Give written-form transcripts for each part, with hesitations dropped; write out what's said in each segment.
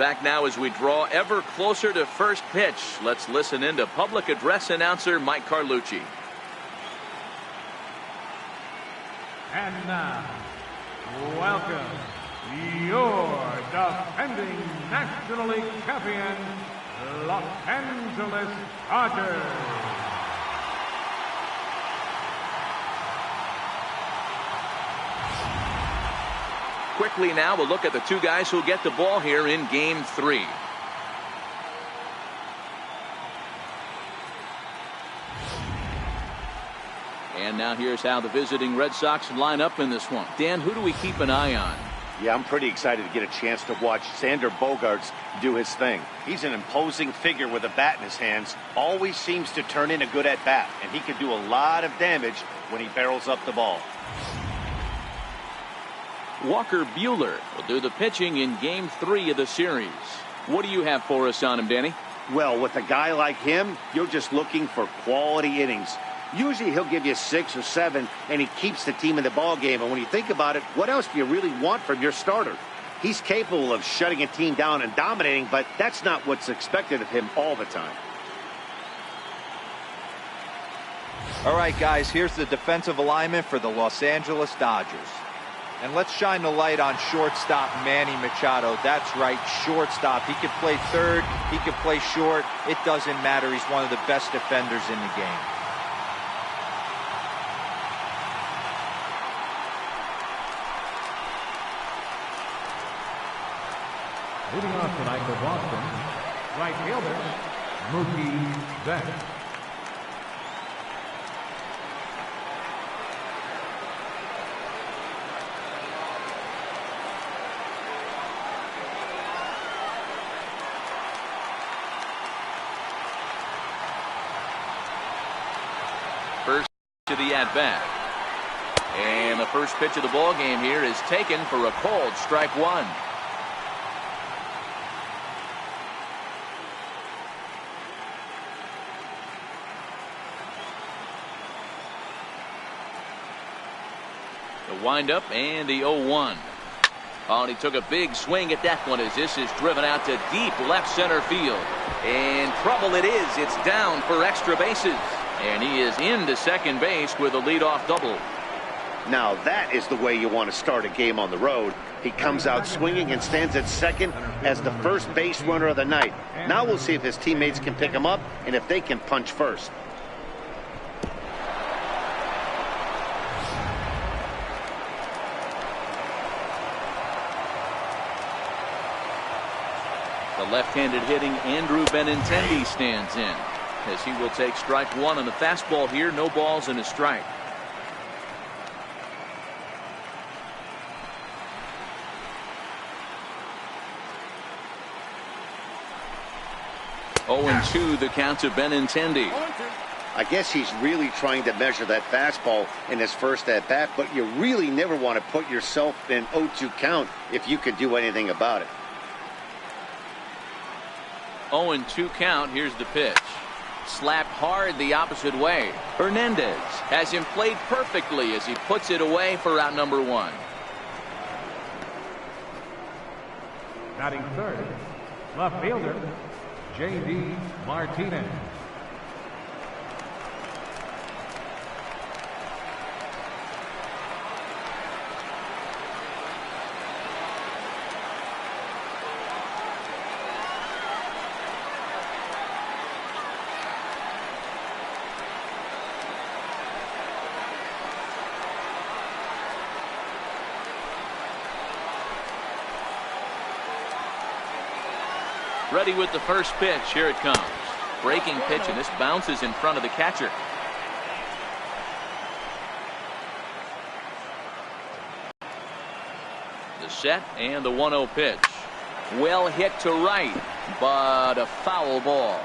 Back now as we draw ever closer to first pitch. Let's listen in to public address announcer Mike Carlucci. And now, welcome your defending National League champion, Los Angeles Dodgers. Quickly now, we'll look at the two guys who'll get the ball here in Game 3. And now here's how the visiting Red Sox line up in this one. Dan, who do we keep an eye on? Yeah, I'm pretty excited to get a chance to watch Xander Bogaerts do his thing. He's an imposing figure with a bat in his hands. Always seems to turn in a good at-bat, and he can do a lot of damage when he barrels up the ball. Walker Buehler will do the pitching in Game 3 of the series. What do you have for us on him, Danny? Well, with a guy like him, you're just looking for quality innings. Usually he'll give you 6 or 7, and he keeps the team in the ball game. And when you think about it, what else do you really want from your starter? He's capable of shutting a team down and dominating, but that's not what's expected of him all the time. All right, guys, here's the defensive alignment for the Los Angeles Dodgers. And let's shine the light on shortstop Manny Machado. That's right, shortstop. He can play third. He can play short. It doesn't matter. He's one of the best defenders in the game. Leading off tonight for Boston, right fielder, Mookie Betts. First to the at-bat. And the first pitch of the ball game here is taken for a called strike one. The windup and the 0-1. Oh, and he took a big swing at that one as this is driven out to deep left center field. And trouble it is. It's down for extra bases. And he is into second base with a leadoff double. Now that is the way you want to start a game on the road. He comes out swinging and stands at second as the first base runner of the night. Now we'll see if his teammates can pick him up and if they can punch first. The left-handed hitting Andrew Benintendi stands in as he will take strike one on the fastball here. No balls and a strike. Oh, and 2 the count to Benintendi. I guess he's really trying to measure that fastball in his first at-bat, but you really never want to put yourself in 0-2 count if you could do anything about it. 0-2 count. Here's the pitch. Slapped hard the opposite way. Hernandez has him played perfectly as he puts it away for out number 1. Batting third, left fielder, J.D. Martinez. Ready with the first pitch. Here it comes. Breaking pitch, and this bounces in front of the catcher. The set and the 1-0 pitch. Well hit to right, but a foul ball.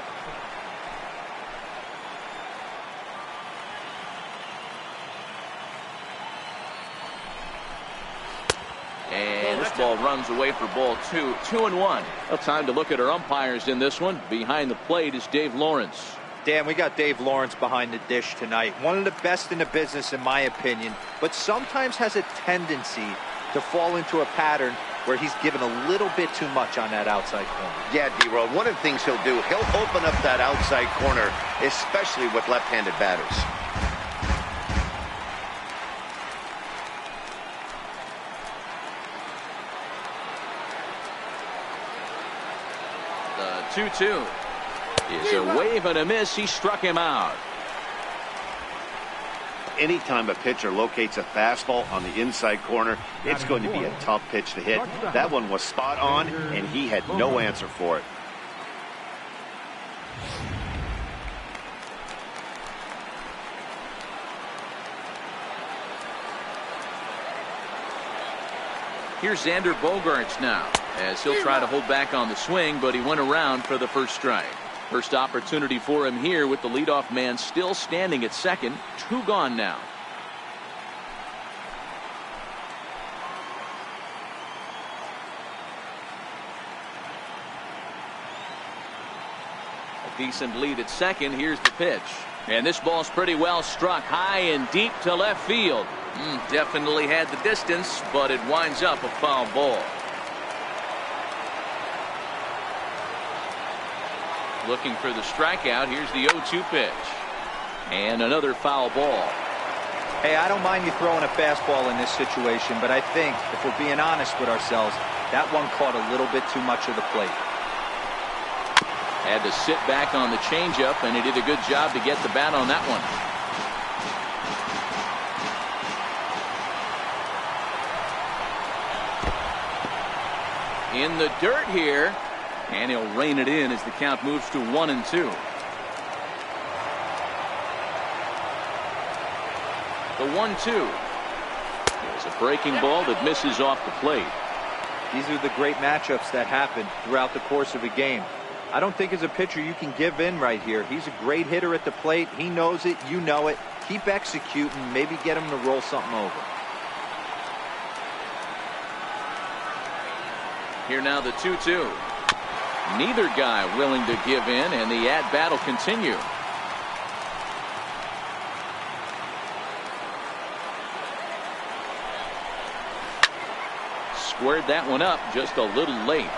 And this ball runs away for ball 2. 2-1. Well, time to look at our umpires in this one. Behind the plate is Dave Lawrence. Dan, we got Dave Lawrence behind the dish tonight. One of the best in the business, in my opinion, but sometimes has a tendency to fall into a pattern where he's given a little bit too much on that outside corner. Yeah, D-Roll, one of the things he'll do, he'll open up that outside corner, especially with left-handed batters. The 2-2 is a wave and a miss. He struck him out. Anytime a pitcher locates a fastball on the inside corner, it's going to be a tough pitch to hit. That one was spot on, and he had no answer for it. Here's Xander Bogaerts now, as he'll try to hold back on the swing, but he went around for the first strike. First opportunity for him here with the leadoff man still standing at second. 2 gone now. A decent lead at second. Here's the pitch. And this ball's pretty well struck high and deep to left field. Definitely had the distance, but it winds up a foul ball. Looking for the strikeout. Here's the 0-2 pitch. And another foul ball. Hey, I don't mind you throwing a fastball in this situation, but I think if we're being honest with ourselves, that one caught a little bit too much of the plate. Had to sit back on the changeup, and he did a good job to get the bat on that one. In the dirt here. And he'll rein it in as the count moves to 1-2. The 1-2 is a breaking ball that misses off the plate. These are the great matchups that happen throughout the course of a game. I don't think as a pitcher you can give in right here. He's a great hitter at the plate. He knows it. You know it. Keep executing. Maybe get him to roll something over. Here now the 2-2. Neither guy willing to give in, and the at-bat will continue. Squared that one up just a little late.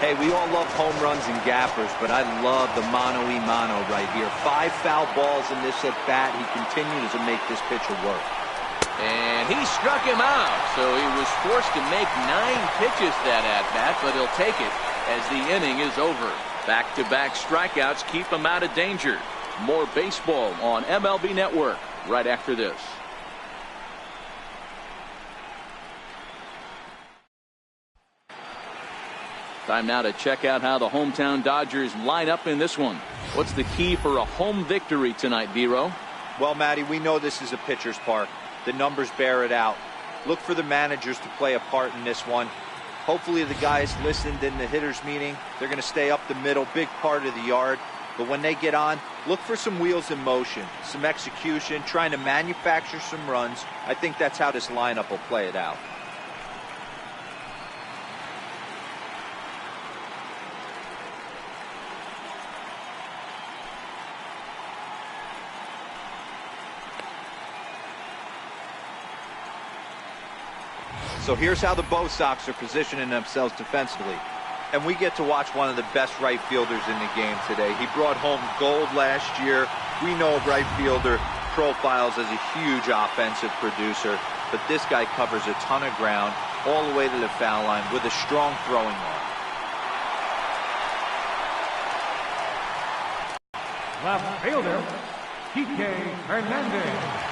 Hey, we all love home runs and gappers, but I love the mano-y-mano right here. 5 foul balls in this at-bat. He continues to make this pitcher work. And he struck him out, so he was forced to make 9 pitches that at-bat, but he'll take it as the inning is over. Back-to-back strikeouts keep him out of danger. More baseball on MLB Network right after this. Time now to check out how the hometown Dodgers line up in this one. What's the key for a home victory tonight, Vero? Well, Matty, we know this is a pitcher's park. The numbers bear it out. Look for the managers to play a part in this one. Hopefully the guys listened in the hitters meeting. They're going to stay up the middle, big part of the yard. But when they get on, look for some wheels in motion, some execution, trying to manufacture some runs. I think that's how this lineup will play it out. So here's how the Bo Sox are positioning themselves defensively. And we get to watch one of the best right fielders in the game today. He brought home gold last year. We know right fielder profiles as a huge offensive producer, but this guy covers a ton of ground all the way to the foul line with a strong throwing arm. Left fielder, Kike Hernandez.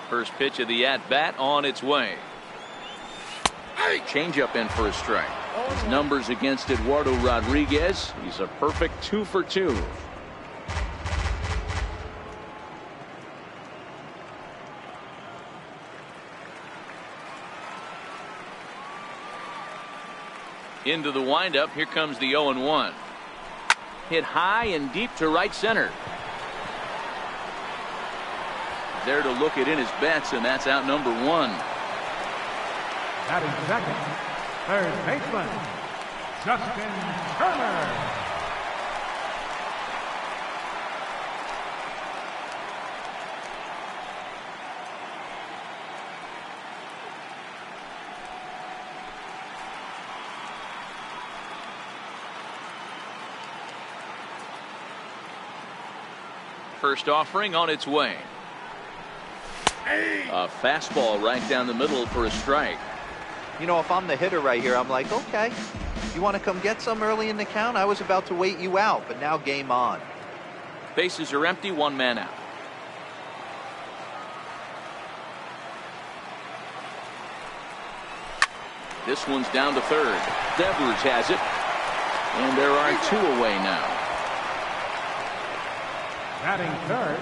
First pitch of the at-bat on its way. Changeup in for a strike. His numbers against Eduardo Rodriguez. He's a perfect 2 for 2. Into the windup. Here comes the 0-1. Hit high and deep to right center. There to look it in his bets, and that's out number 1. Batting second, Third baseman, Justin Turner. First offering on its way. A fastball right down the middle for a strike. You know, if I'm the hitter right here, I'm like, okay, you want to come get some early in the count? I was about to wait you out, but now game on. Bases are empty, one man out. This one's down to third. Devers has it. And there are two away now. Batting third.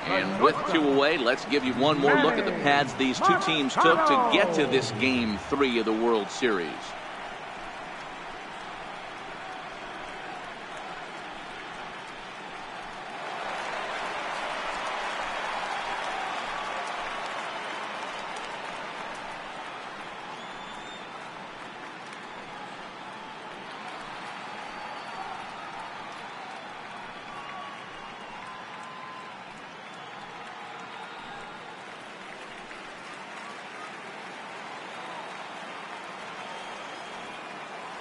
And with two away, let's give you one more look at the paths these two teams took to get to this Game 3 of the World Series.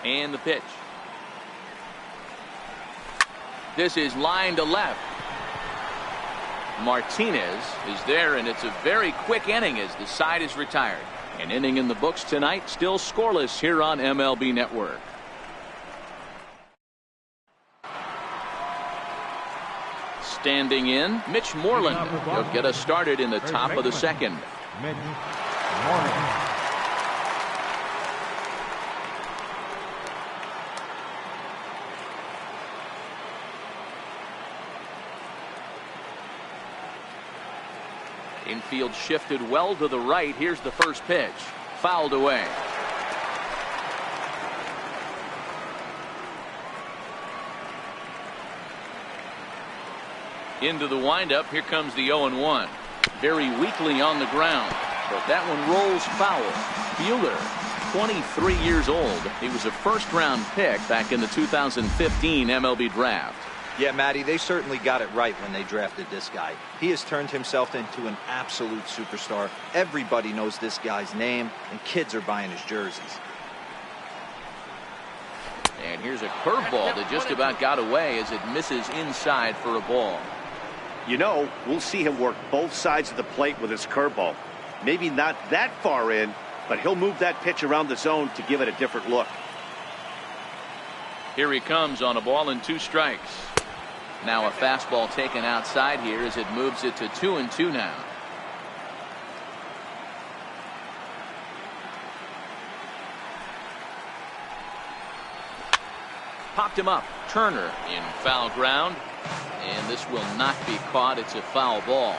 And the pitch. This is line to left. Martinez is there, and it's a very quick inning as the side is retired. An inning in the books tonight, still scoreless here on MLB Network. Standing in, Mitch Moreland. He'll get us started in the top of the second. Mitch Moreland. Infield shifted well to the right. Here's the first pitch. Fouled away. Into the windup. Here comes the 0-1. Very weakly on the ground, but that one rolls foul. Buehler, 23 years old. He was a first-round pick back in the 2015 MLB draft. Yeah, Matty, they certainly got it right when they drafted this guy. He has turned himself into an absolute superstar. Everybody knows this guy's name, and kids are buying his jerseys. And here's a curveball that just about got away as it misses inside for a ball. You know, we'll see him work both sides of the plate with his curveball. Maybe not that far in, but he'll move that pitch around the zone to give it a different look. Here he comes on a ball and 2 strikes. Now a fastball taken outside here as it moves it to 2-2 now. Popped him up. Turner in foul ground. And this will not be caught. It's a foul ball.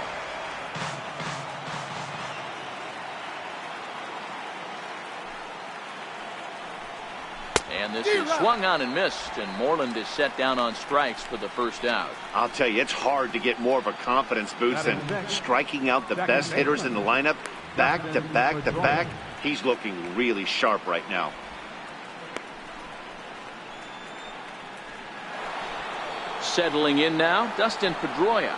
And this is swung on and missed, and Moreland is set down on strikes for the first out. I'll tell you, it's hard to get more of a confidence boost than striking out the best hitters in the lineup back to back to back. He's looking really sharp right now. Settling in now, Dustin Pedroia.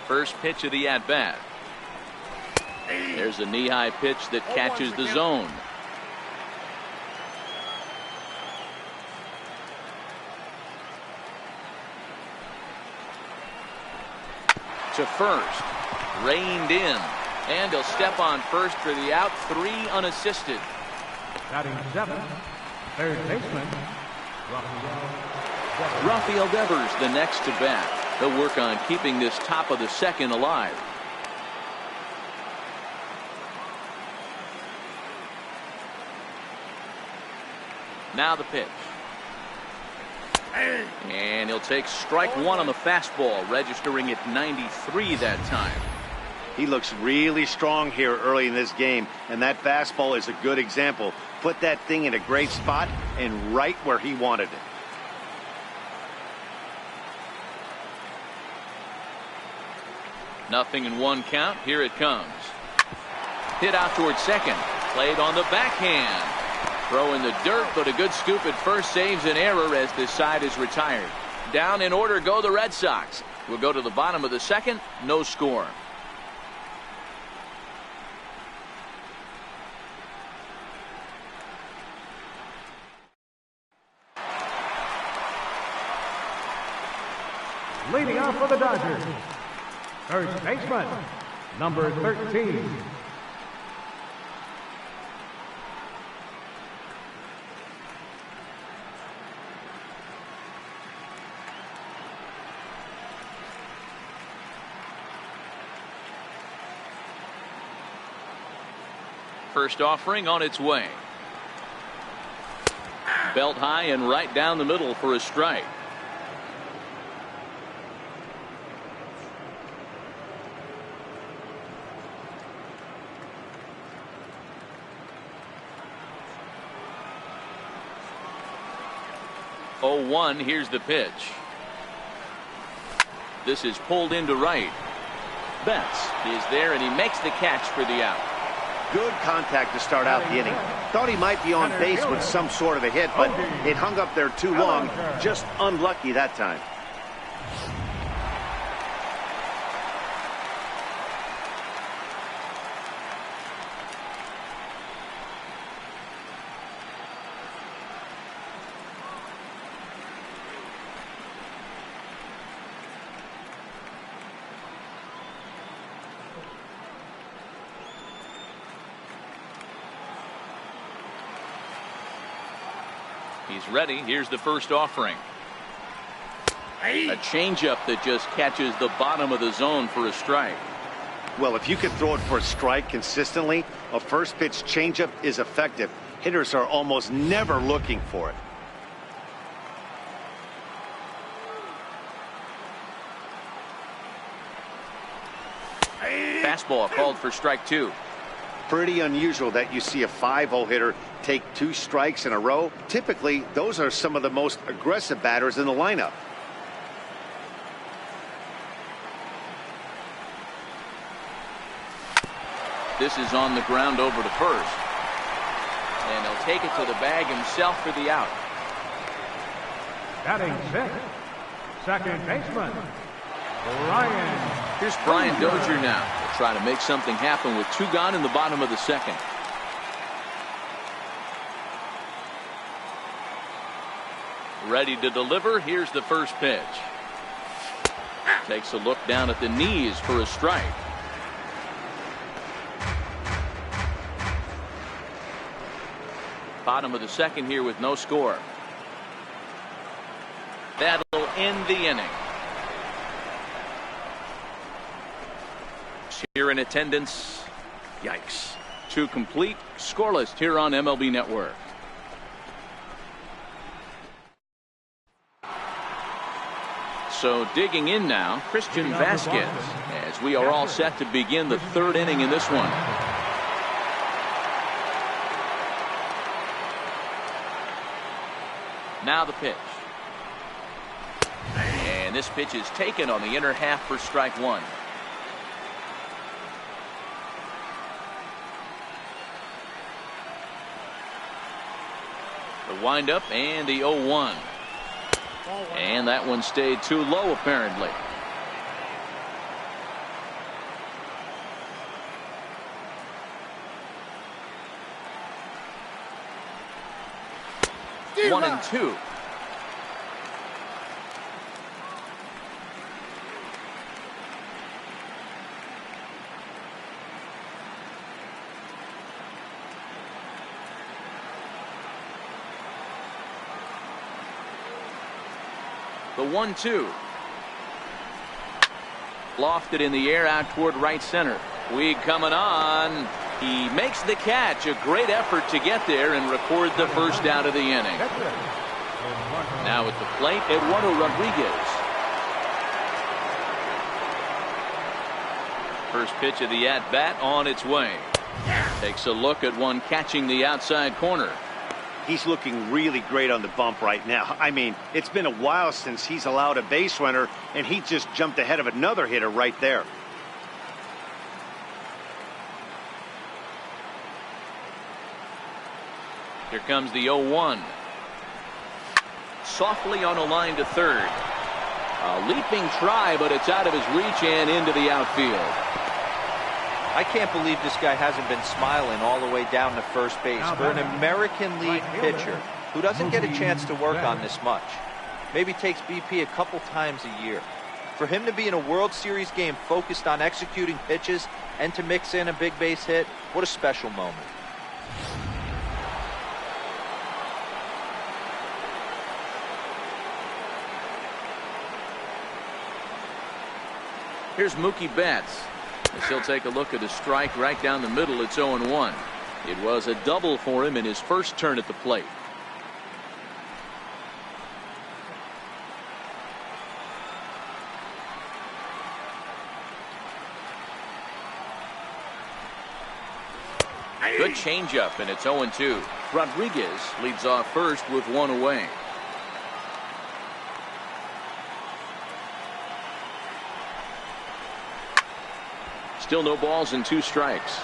First pitch of the at-bat. There's a knee-high pitch that catches the zone. To first. Reined in. And he'll step on first for the out. 3 unassisted. Batting 7th, third baseman, Rafael Devers the next to bat. They'll work on keeping this top of the second alive. Now the pitch. And he'll take strike one on the fastball, registering at 93 that time. He looks really strong here early in this game, and that fastball is a good example. Put that thing in a great spot and right where he wanted it. Nothing in one count. Here it comes. Hit out towards second. Played on the backhand. Throw in the dirt, but a good scoop at first saves an error as this side is retired. Down in order go the Red Sox. We'll go to the bottom of the second. No score. Leading off for the Dodgers, first baseman, number 13. First offering on its way. Belt high and right down the middle for a strike. Oh, 1. Here's the pitch. This is pulled into right. Betts is there and he makes the catch for the out. Good contact to start out the inning. Thought he might be on base with some sort of a hit, but it hung up there too long. Just unlucky that time. He's ready. Here's the first offering. A changeup that just catches the bottom of the zone for a strike. Well, if you can throw it for a strike consistently, a first pitch changeup is effective. Hitters are almost never looking for it. Fastball called for strike 2. Pretty unusual that you see a 5-0 hitter take 2 strikes in a row. Typically, those are some of the most aggressive batters in the lineup. This is on the ground over to first. And he'll take it to the bag himself for the out. Batting 6th, second baseman, Brian. Here's Brian Dozier now. He'll try to make something happen with 2 gone in the bottom of the second. Ready to deliver. Here's the first pitch. Takes a look down at the knees for a strike. Bottom of the second here with no score. That'll end the inning. Here in attendance. Yikes. 2 complete, scoreless here on MLB Network. So digging in now, Christian Vasquez, as we are all set to begin the 3rd inning in this one. Now the pitch. And this pitch is taken on the inner half for strike 1. The windup and the 0-1. And that one stayed too low apparently. One and 2. The 1-2. Lofted in the air out toward right center. Weed coming on. He makes the catch. A great effort to get there and record the first out of the inning. Now at the plate, Eduardo Rodriguez. First pitch of the at-bat on its way. Takes a look at one catching the outside corner. He's looking really great on the bump right now. I mean, it's been a while since he's allowed a base runner, and he just jumped ahead of another hitter right there. Here comes the 0-1. Softly on a line to third. A leaping try, but it's out of his reach and into the outfield. I can't believe this guy hasn't been smiling all the way down to first base. For an American League pitcher who doesn't get a chance to work on this much, maybe takes BP a couple times a year, for him to be in a World Series game focused on executing pitches and to mix in a big base hit, what a special moment. Here's Mookie Betts. As he'll take a look at a strike right down the middle. It's 0-1. It was a double for him in his first turn at the plate. Good changeup, and it's 0-2. Rodriguez leads off first with one away. Still no balls and 2 strikes.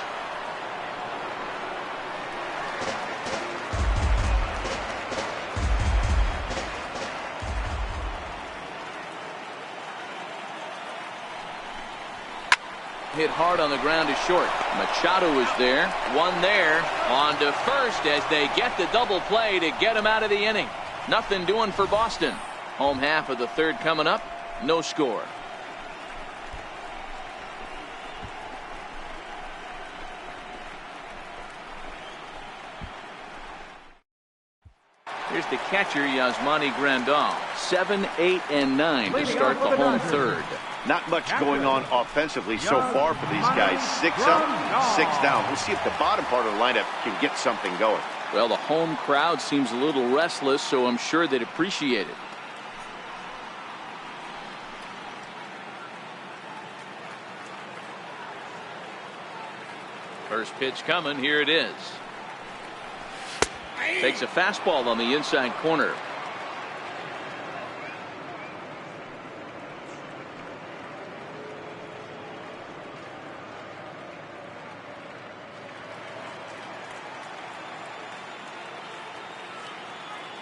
Hit hard on the ground to short. Machado is there. One there. On to first as they get the double play to get him out of the inning. Nothing doing for Boston. Home half of the third coming up. No score. Here's the catcher, Yasmani Grandal. 7, 8, and 9 to start the home third. Not much going on offensively so far for these guys. 6 up, 6 down. We'll see if the bottom part of the lineup can get something going. Well, the home crowd seems a little restless, so I'm sure they'd appreciate it. First pitch coming. Here it is. Takes a fastball on the inside corner.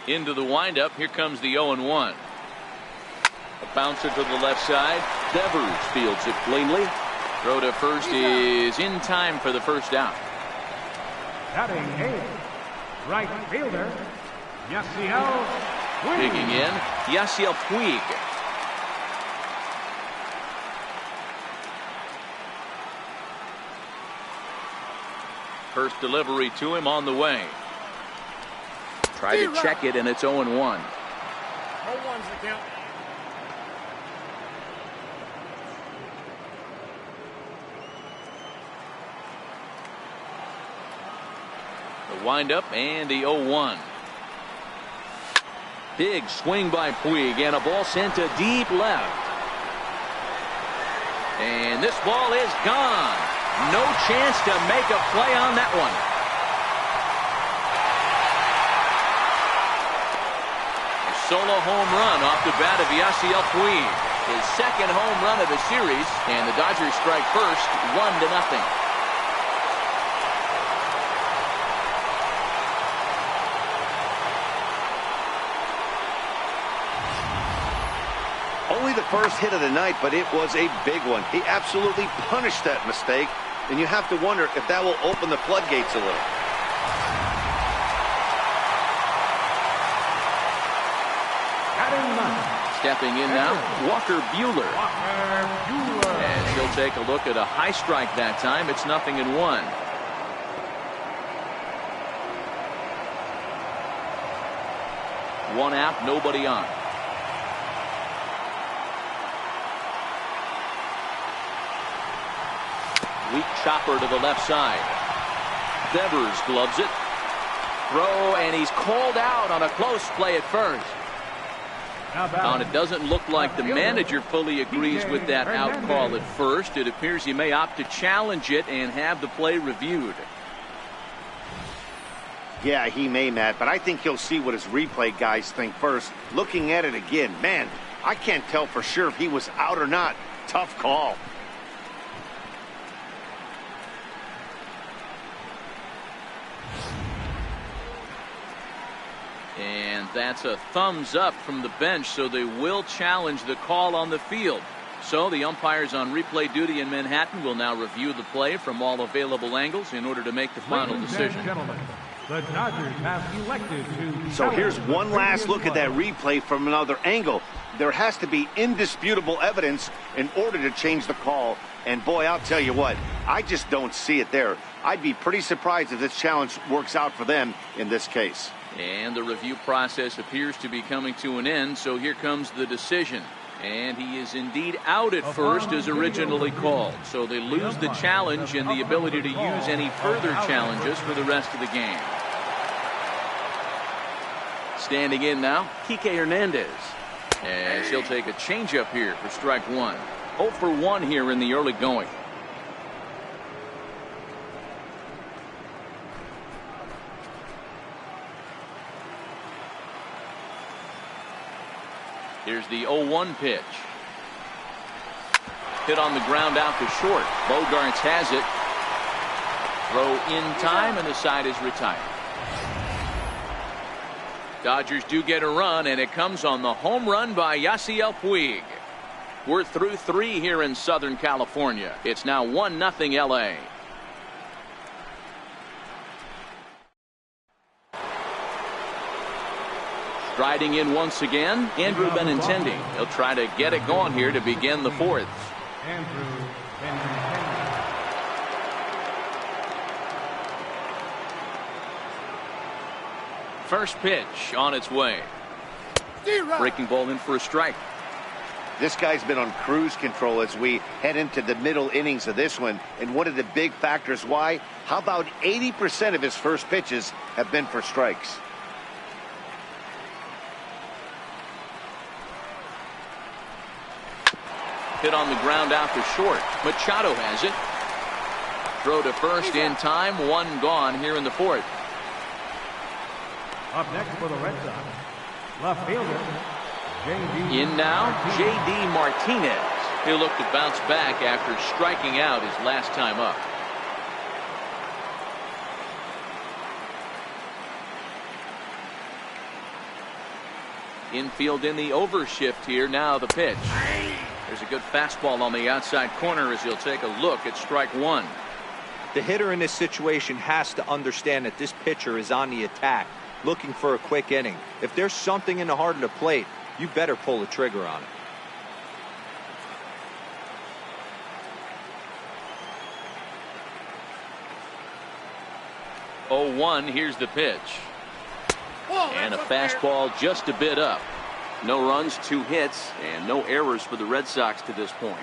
Into the windup. Here comes the 0-1. A bouncer to the left side. Devers fields it cleanly. Throw to first is in time for the first out. Batting eighth, right fielder, Yasiel Puig. Digging in, Yasiel Puig. First delivery to him on the way. Tried to check it, and it's 0-1. 0-1's the count. The windup and the 0-1. Big swing by Puig, and a ball sent to deep left. And this ball is gone. No chance to make a play on that one. A solo home run off the bat of Yasiel Puig. His second home run of the series, and the Dodgers strike first, 1-0. Only the first hit of the night, but it was a big one. He absolutely punished that mistake, and you have to wonder if that will open the floodgates a little. Stepping in now, Walker Buehler. And she'll take a look at a high strike that time. It's 0-1. One out, nobody on. Weak chopper to the left side. Devers gloves it. Throw, and he's called out on a close play at first. And it doesn't look like the manager fully agrees with that out call at first. It appears he may opt to challenge it and have the play reviewed. Yeah, he may, Matt, but I think he'll see what his replay guys think first. Looking at it again, man, I can't tell for sure if he was out or not. Tough call. And that's a thumbs up from the bench, so they will challenge the call on the field. So the umpires on replay duty in Manhattan will now review the play from all available angles in order to make the final decision. The Dodgers have elected to. So here's one last look at that replay from another angle. There has to be indisputable evidence in order to change the call. And boy, I'll tell you what, I just don't see it there. I'd be pretty surprised if this challenge works out for them in this case. And the review process appears to be coming to an end, so here comes the decision. And he is indeed out at first as originally called. So they lose the challenge and the ability to use any further challenges for the rest of the game. Standing in now, Kike Hernandez. As he'll take a changeup here for strike one. 0 for 1 here in the early going. Here's the 0-1 pitch. Hit on the ground out to short. Bogaerts has it. Throw in time, and the side is retired. Dodgers do get a run, and it comes on the home run by Yasiel Puig. We're through 3 here in Southern California. It's now 1-0 LA. Striding in once again, Andrew Benintendi. He'll try to get it going here to begin the fourth. Andrew Benintendi. First pitch on its way. Breaking ball in for a strike. This guy's been on cruise control as we head into the middle innings of this one. And one of the big factors why, how about 80% of his first pitches have been for strikes? Hit on the ground out to short. Machado has it. Throw to first in time. One gone here in the fourth. Up next for the Red Sox, left fielder, J.D. In now, J.D. Martinez. He'll look to bounce back after striking out his last time up. Infield in the overshift here. Now the pitch. There's a good fastball on the outside corner as he'll take a look at strike one. The hitter in this situation has to understand that this pitcher is on the attack, looking for a quick inning. If there's something in the heart of the plate, you better pull the trigger on it. Oh, 1, here's the pitch. And a fastball just a bit up. No runs, 2 hits, and no errors for the Red Sox to this point.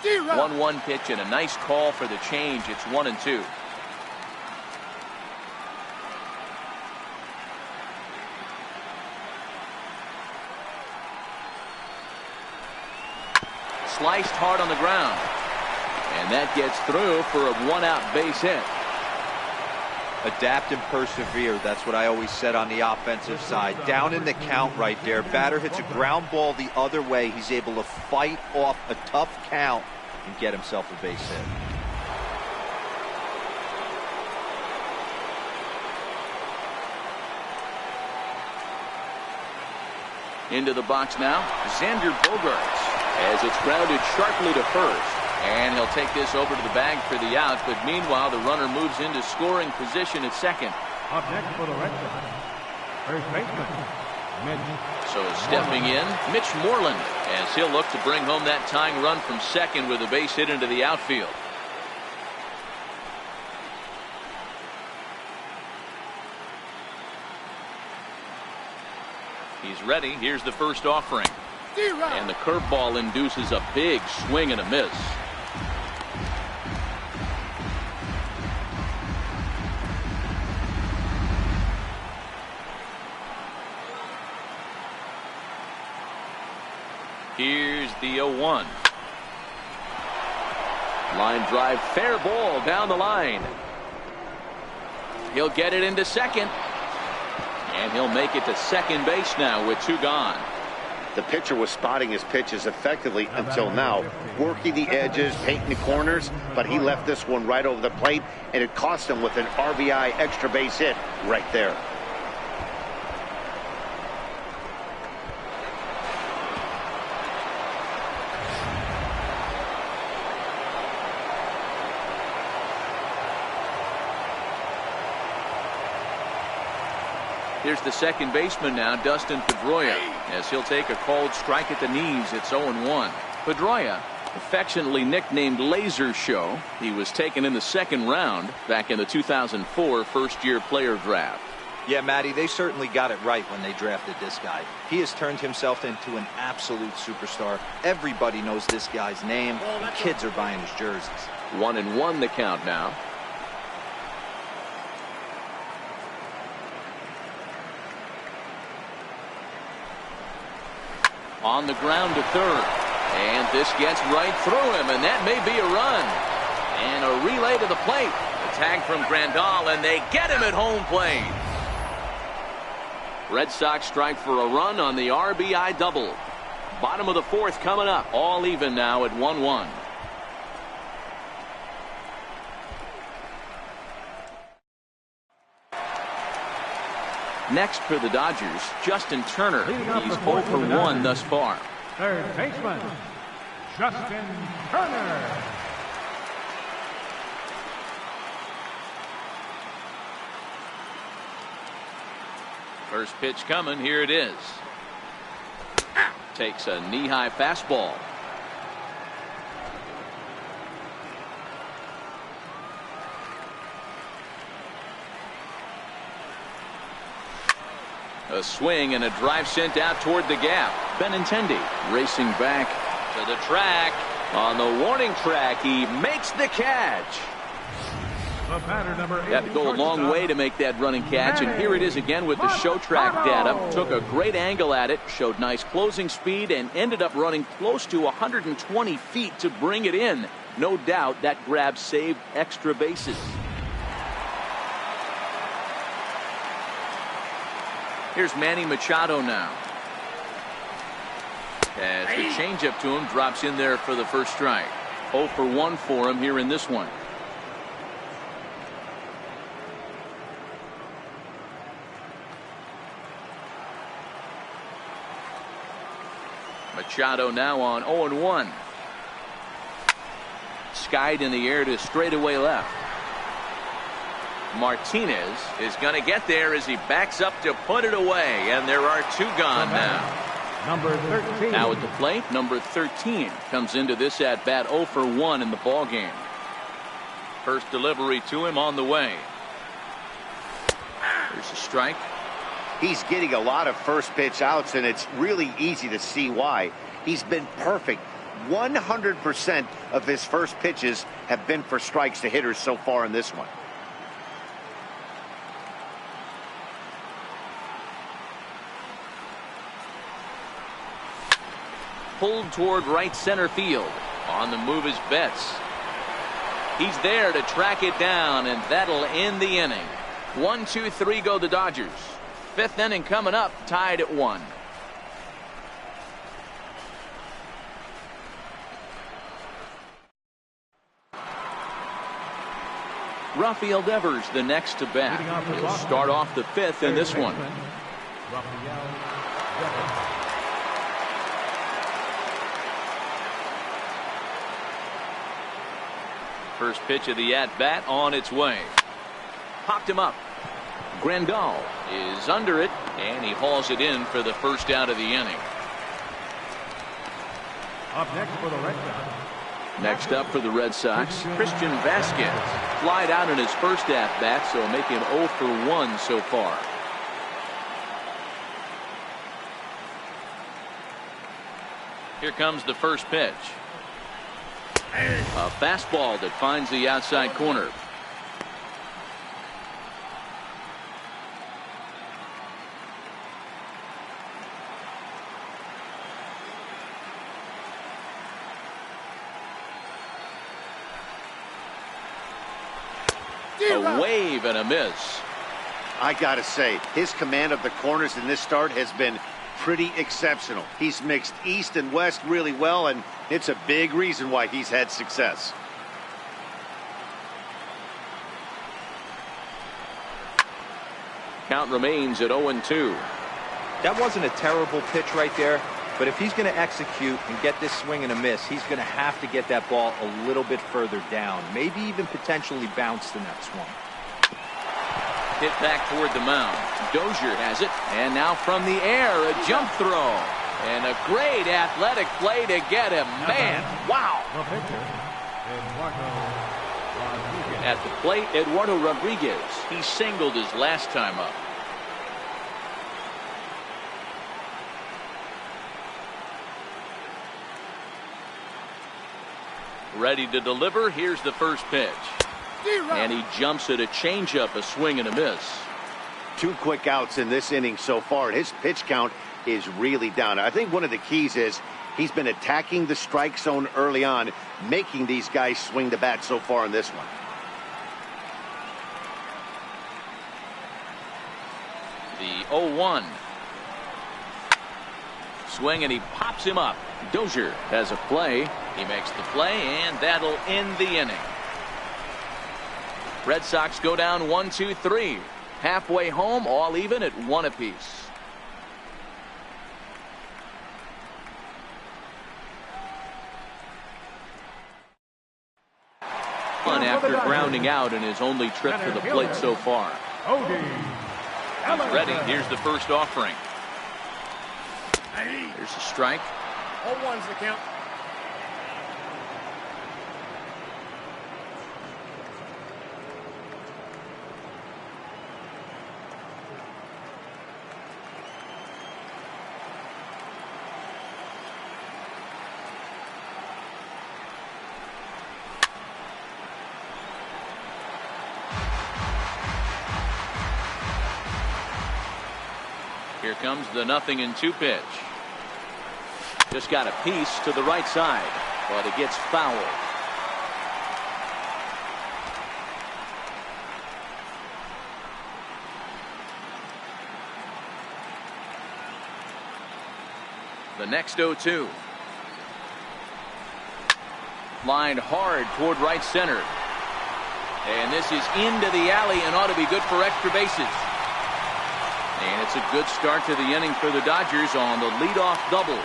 D-Rock. 1-1 pitch and a nice call for the change. It's 1-2. Sliced hard on the ground. And that gets through for a 1-out base hit. Adapt and persevere. That's what I always said on the offensive side. Down in the count right there. Batter hits a ground ball the other way. He's able to fight off a tough count and get himself a base hit. Into the box now, Xander Bogaerts, as it's grounded sharply to first. And he'll take this over to the bag for the out, but meanwhile the runner moves into scoring position at second. Up next for the Red Sox, first baseman, Mitch. So stepping in, Mitch Moreland, as he'll look to bring home that tying run from second with a base hit into the outfield. He's ready. Here's the first offering. And the curveball induces a big swing and a miss. Here's the 0-1. Line drive, fair ball down the line. He'll get it into second. And he'll make it to second base now with 2 gone. The pitcher was spotting his pitches effectively until now, working the edges, painting the corners, but he left this one right over the plate, and it cost him with an RBI extra base hit right there. Here's the second baseman now, Dustin Pedroia, as he'll take a called strike at the knees. It's 0-1. Pedroia, affectionately nicknamed Laser Show. He was taken in the second round back in the 2004 first-year player draft. Yeah, Matty, they certainly got it right when they drafted this guy. He has turned himself into an absolute superstar. Everybody knows this guy's name. The kids are buying his jerseys. 1-1 the count now. On the ground to third. And this gets right through him, and that may be a run. And a relay to the plate. A tag from Grandal, and they get him at home plate. Red Sox strike for a run on the RBI double. Bottom of the fourth coming up. All even now at 1-1. Next for the Dodgers, Justin Turner. He's 0 for 1 thus far. Third baseman, Justin Turner. First pitch coming. Here it is. Takes a knee-high fastball. A swing and a drive sent out toward the gap. Benintendi racing back to the track. On the warning track, he makes the catch. The batter, number 8. Had to go a long way to make that running catch, and here it is again with the show track data. Took a great angle at it, showed nice closing speed, and ended up running close to 120 feet to bring it in. No doubt that grab saved extra bases. Here's Manny Machado now. As the changeup to him drops in there for the first strike. 0 for 1 for him here in this one. Machado now on 0-1. Skied in the air to straightaway left. Martinez is going to get there as he backs up to put it away, and there are 2 gone now. Number 13. Now at the plate, number 13 comes into this at bat 0 for 1 in the ball game. First delivery to him on the way. There's a strike. He's getting a lot of first pitch outs, and it's really easy to see why. He's been perfect. 100% of his first pitches have been for strikes to hitters so far in this one. Pulled toward right center field. On the move is Betts. He's there to track it down, and that'll end the inning. 1, 2, 3 go the Dodgers. 5th inning coming up, tied at 1. Rafael Devers the next to bat. He'll start off the 5th in this one. First pitch of the at-bat on its way. Popped him up. Grandal is under it, and he hauls it in for the first out of the inning. Up next for the Red Sox. Next up for the Red Sox, Christian Vasquez. Flied out in his first at-bat, so make him 0 for 1 so far. Here comes the first pitch. A fastball that finds the outside corner. A wave and a miss. I gotta say, his command of the corners in this start has been pretty exceptional. He's mixed east and west really well, and it's a big reason why he's had success. Count remains at 0-2. That wasn't a terrible pitch right there, but if he's going to execute and get this swing and a miss, he's going to have to get that ball a little bit further down, maybe even potentially bounce the next one. Hit back toward the mound. Dozier has it, and now from the air, a jump throw. And a great athletic play to get him. Man, wow. The pitcher, Eduardo Rodriguez. At the plate, Eduardo Rodriguez. He singled his last time up. Ready to deliver. Here's the first pitch. And he jumps at a changeup, a swing and a miss. 2 quick outs in this inning so far, and his pitch count is really down. I think one of the keys is he's been attacking the strike zone early on, making these guys swing the bat so far in this one. The 0-1. Swing, and he pops him up. Dozier has a play. He makes the play, and that'll end the inning. Red Sox go down 1-2-3. Halfway home, all even at 1 apiece. After grounding out in his only trip to the plate so far. He's ready. Here's the first offering. Here's a strike. 0-1's the count. Here comes the 0-2 pitch. Just got a piece to the right side, but it gets fouled. The next 0-2. Lined hard toward right center. And this is into the alley and ought to be good for extra bases. And it's a good start to the inning for the Dodgers on the leadoff double.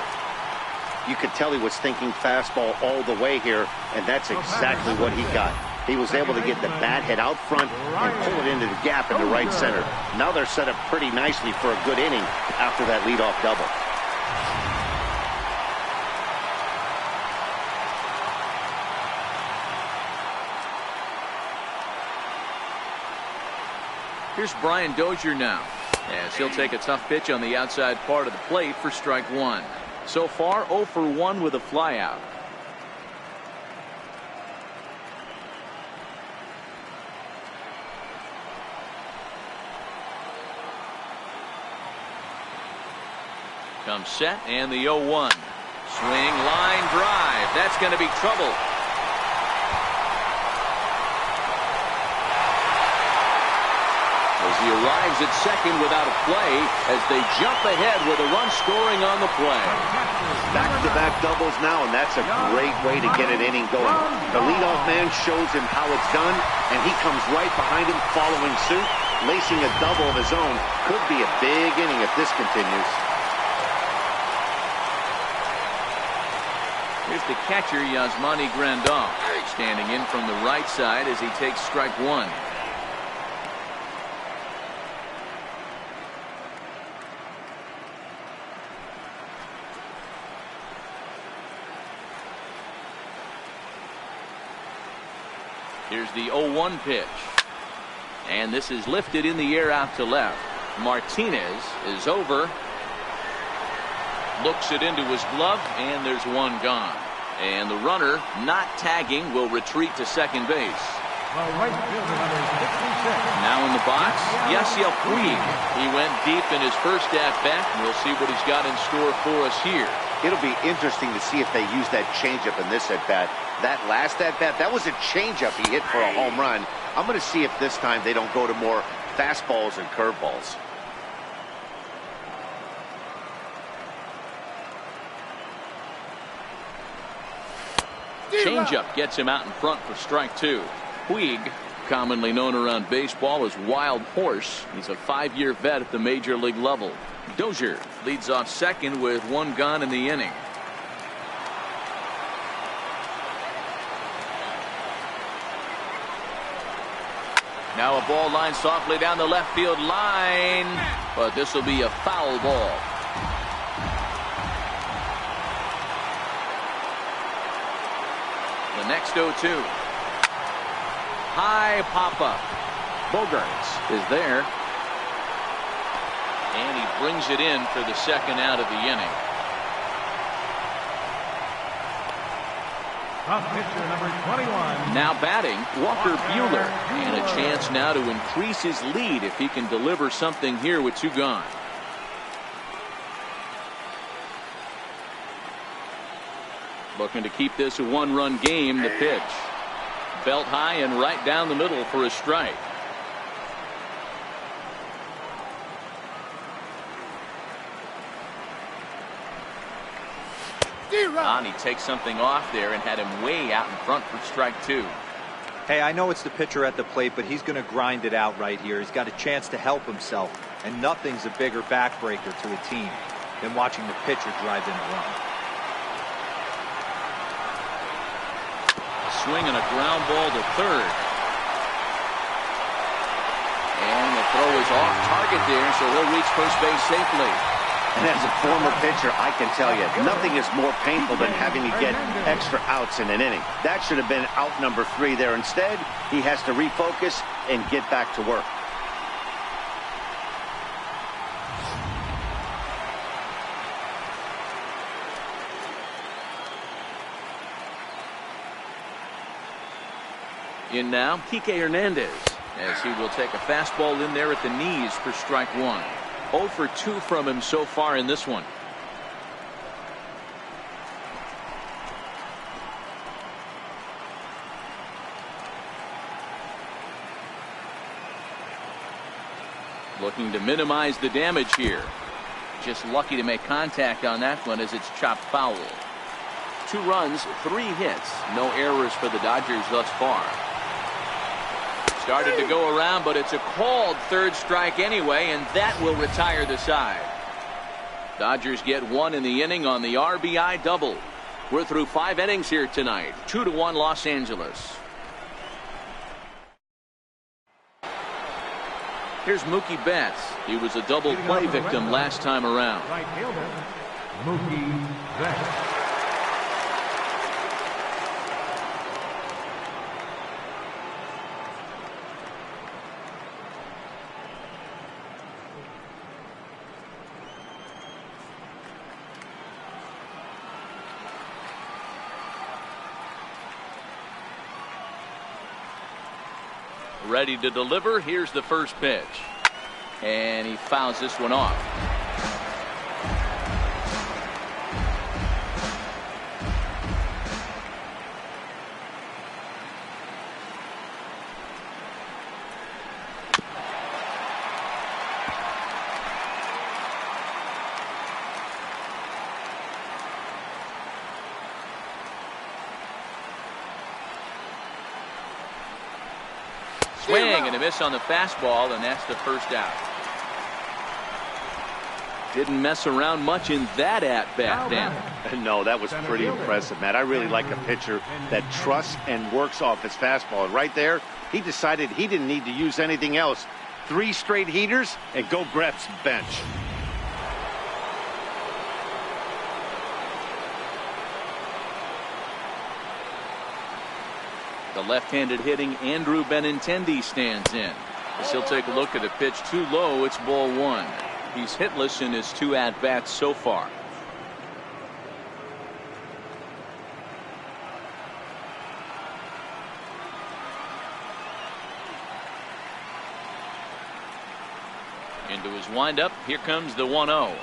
You could tell he was thinking fastball all the way here, and that's exactly what he got. He was able to get the bat head out front and pull it into the gap into right center. Now they're set up pretty nicely for a good inning after that leadoff double. Here's Brian Dozier now, as he'll take a tough pitch on the outside part of the plate for strike 1. So far, 0 for 1 with a flyout. Comes set, and the 0-1. Swing, line drive. That's going to be trouble. As he arrives at second without a play, as they jump ahead with a run scoring on the play. Back-to-back doubles now, and that's a great way to get an inning going. The leadoff man shows him how it's done, and he comes right behind him following suit, lacing a double of his own. Could be a big inning if this continues. Here's the catcher, Yasmani Grandal, standing in from the right side as he takes strike 1. Here's the 0-1 pitch. And this is lifted in the air out to left. Martinez is over. Looks it into his glove, and there's one gone. And the runner, not tagging, will retreat to second base. The right fielder, number 66. Now in the box, Yasiel Puig. He went deep in his first at-bat, and we'll see what he's got in store for us here. It'll be interesting to see if they use that changeup in this at-bat. That last at-bat, that was a changeup he hit for a home run. I'm going to see if this time they don't go to more fastballs and curveballs. Changeup gets him out in front for strike two. Puig, commonly known around baseball as Wild Horse. He's a 5-year vet at the major league level. Dozier leads off second with one gone in the inning. Now a ball lined softly down the left field line, but this will be a foul ball. The next 0-2. High pop-up. Bogarts is there. And he brings it in for the second out of the inning. Top pitcher, number 21. Now batting, Walker Buehler. And a chance now to increase his lead if he can deliver something here with two gone. Looking to keep this a one-run game. The pitch. Belt high and right down the middle for a strike. And he takes something off there and had him way out in front for strike two. Hey, I know it's the pitcher at the plate, but he's going to grind it out right here. He's got a chance to help himself, and nothing's a bigger backbreaker to a team than watching the pitcher drive in a run. A swing and a ground ball to third. And the throw is off target there, so he'll reach first base safely. And as a former pitcher, I can tell you, nothing is more painful than having to get extra outs in an inning. That should have been out number 3 there. Instead, he has to refocus and get back to work. In now, Kike Hernandez, as he will take a fastball in there at the knees for strike one. 0 for 2 from him so far in this one. Looking to minimize the damage here. Just lucky to make contact on that one as it's chopped foul. 2 runs, 3 hits. No errors for the Dodgers thus far. Started to go around, but it's a called third strike anyway, and that will retire the side. Dodgers get 1 in the inning on the RBI double. We're through 5 innings here tonight. 2-1 Los Angeles. Here's Mookie Betts. He was a double play victim last time around. Right fielder, Mookie Betts. Ready to deliver. Here's the first pitch. And he fouls this one off. Swing and a miss on the fastball, and that's the first out. Didn't mess around much in that at-bat, Dan. No, that was pretty impressive, Matt. I really like a pitcher that trusts and works off his fastball. And right there, he decided he didn't need to use anything else. 3 straight heaters and go grab some bench. The left-handed hitting Andrew Benintendi stands in. As he'll take a look at a pitch too low. It's ball 1. He's hitless in his 2 at-bats so far. Into his windup. Here comes the 1-0.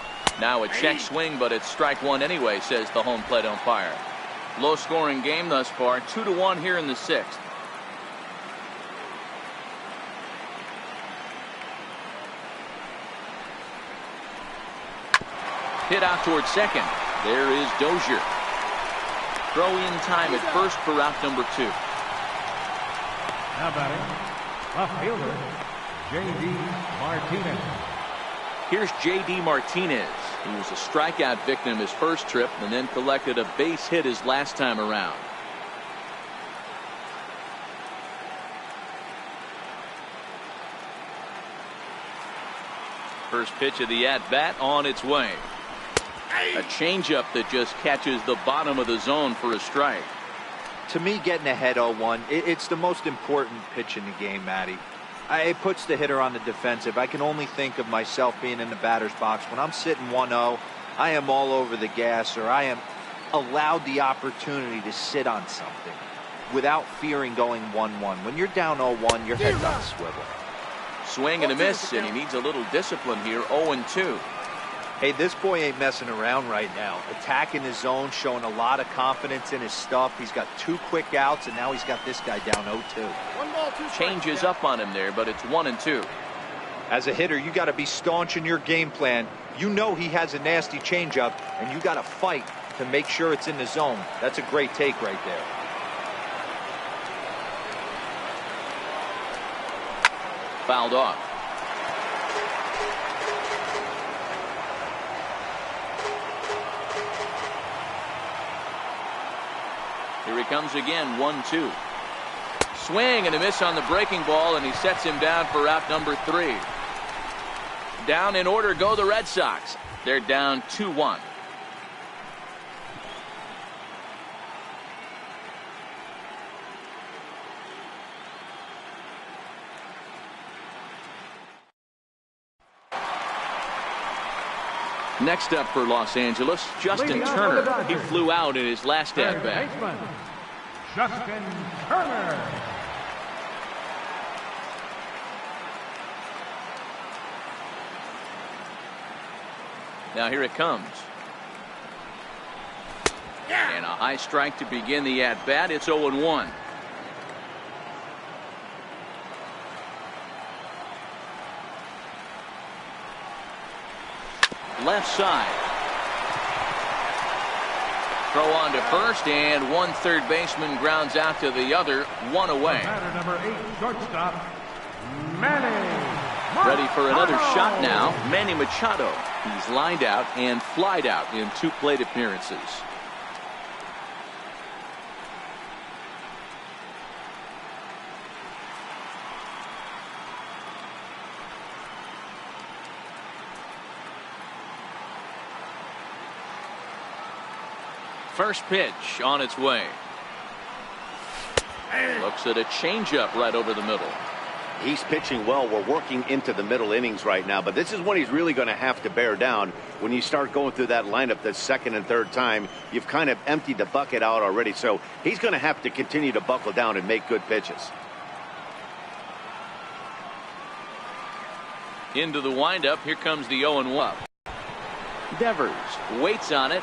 Now a check swing, but it's strike one anyway, says the home plate umpire. Low scoring game thus far. 2-1 here in the 6th. Hit out towards second. There is Dozier. Throw in time at first for out number 2. Now batting, left fielder, J.D. Martinez. Here's J.D. Martinez. He was a strikeout victim his first trip and then collected a base hit his last time around. First pitch of the at-bat on its way. A changeup that just catches the bottom of the zone for a strike. To me, getting ahead 0-1, it's the most important pitch in the game, Matty. It puts the hitter on the defensive. I can only think of myself being in the batter's box. When I'm sitting 1-0, I am all over the gas, or I am allowed the opportunity to sit on something without fearing going 1-1. When you're down 0-1, your head's on a swivel. Swing and a miss, and he needs a little discipline here. 0-2. Hey, this boy ain't messing around right now. Attacking his zone, showing a lot of confidence in his stuff. He's got 2 quick outs, and now he's got this guy down 0-2. 1 ball, 2 strikes. Changes up on him there, but it's 1-2. As a hitter, you got to be staunch in your game plan. You know he has a nasty changeup, and you got to fight to make sure it's in the zone. That's a great take right there. Fouled off. Here he comes again, 1-2. Swing and a miss on the breaking ball, and he sets him down for out number 3. Down in order go the Red Sox. They're down 2-1. Next up for Los Angeles, Justin Turner. He flew out in his last at-bat. Justin Turner. Now here it comes. And a high strike to begin the at-bat. It's 0-1. Left side. Throw on to first, and one third baseman grounds out to the other, 1 away. Batter number 8, shortstop, Manny. Ready for another shot now, Manny Machado. He's lined out and flied out in 2 plate appearances. First pitch on its way. Looks at a changeup right over the middle. He's pitching well. We're working into the middle innings right now, but this is when he's really going to have to bear down. When you start going through that lineup the second and third time, you've kind of emptied the bucket out already. So he's going to have to continue to buckle down and make good pitches. Into the windup. Here comes the 0-1. Devers waits on it.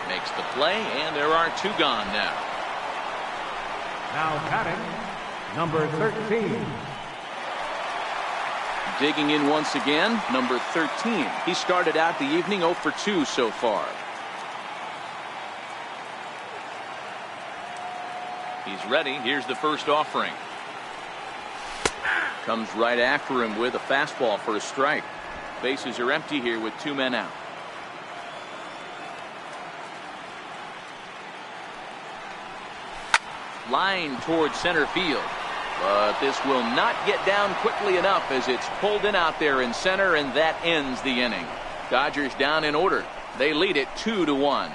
Makes the play, and there are 2 gone now. Now batting, number 13. Digging in once again, number 13. He started out the evening 0 for 2 so far. He's ready. Here's the first offering. Comes right after him with a fastball for a strike. Bases are empty here with 2 men out. Line towards center field, but this will not get down quickly enough as it's pulled in out there in center, and that ends the inning. Dodgers down in order. They lead it 2-1.